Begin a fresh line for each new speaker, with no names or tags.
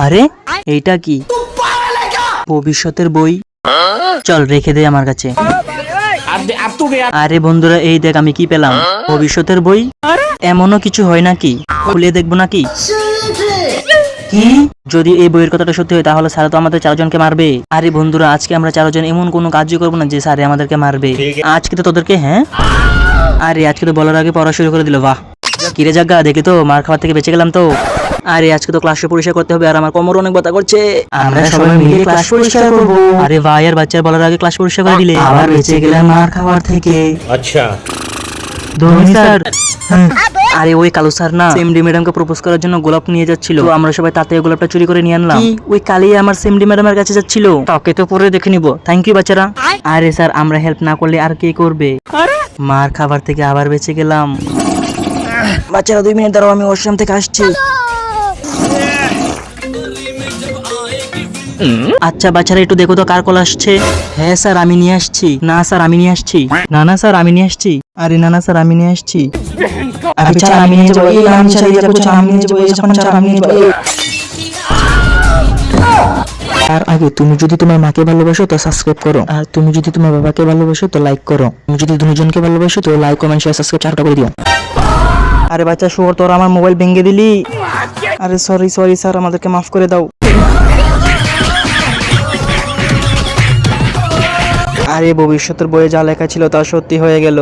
আরে এইটা কি? ভবিষ্যতের বই। চল রেখে দে আমার কাছে। আরে বন্ধুরা, এই দেখ আমি কি পেলাম, ভবিষ্যতের বই। এমনও কিছু হয় নাকি? খুলে দেখবো নাকি? কি? যদি এই বইয়ের কথাটা সত্যি হয় তাহলে স্যার তো আমাদের চারজনকে মারবে। আরে বন্ধুরা, আজকে আমরা চারজন এমন কোনো কাজই করবো না যে স্যার আমাদেরকে মারবে। আজকে তো তোদেরকে, হ্যাঁ আরে আজকে তো বলার আগে পড়া শুরু করে দিল। বাহ, কিরে জাগা, দেখি তো মার খাওয়ার থেকে বেঁচে গেলাম তো। আরে আজকে তো ক্লাসে পরিষ্কার করতে হবে আর আমার কোমর অনেক ব্যথা করছে। আমরা সবাই মিলে ক্লাস পরিষ্কার করব। আরে ভাই, আর বাচ্চার বলার আগে ক্লাস পরিষ্কার করে দিলে আবার বেঁচে গেলাম মার খাওয়ার থেকে।
আচ্ছা
ধনী স্যার। আরে ওই কালু স্যার না সেমডি ম্যাডামকে প্রপোজ করার জন্য গোলাপ নিয়ে যাচ্ছিল, তো আমরা সবাই তাতে গোলাপটা চুরি করে নিয়ে আনলাম। ওই কালি আমার সেমডি ম্যাডামের কাছে যাচ্ছিল। তাকে তো পরে দেখে নিব। থ্যাংক ইউ বাচ্চারা। আরে স্যার, আমরা হেল্প না করলে আর কে করবে? মার খাবার থেকে আবার বেঁচে গেলাম। বাচ্চারা 2 মিনিট দাঁড়াও, আমি ওয়াশরুম থেকে আসছি। আচ্ছা বাচ্চারা, একটু দেখো তো কার কল আসছে। হ্যাঁ স্যার, আমি নিয়ে আসছি। না স্যার, আমি নিয়ে আসছি। না না স্যার, আমি নিয়ে আসছি। আরে না না স্যার, আমি নিয়ে আসছি। আরে স্যার, আমি নিয়ে যাবো। এই আমি স্যার, এই যাবো স্যার, আমি নিয়ে যাবো। এই স্যার, আমি নিয়ে যাবো। আর আগে তুমি যদি তোমার মাকে ভালোবাসো তো সাবস্ক্রাইব করো, আর তুমি যদি তোমার বাবাকে ভালোবাসো তো লাইক করো। তুমি যদি দুজনকে ভালোবাসো তো লাইক, কমেন্ট, শেয়ার, সাবস্ক্রাইব 4টা করে দিও। আরে বাচ্চা শুয়োর, তোরা আমার মোবাইল ভেঙে দিলি। আরে সরি সরি স্যার, আমাদেরকে মাফ করে দাও। আরে ভবিষ্যতের বইয়ে যা লেখা ছিল তা সত্যি হয়ে গেল।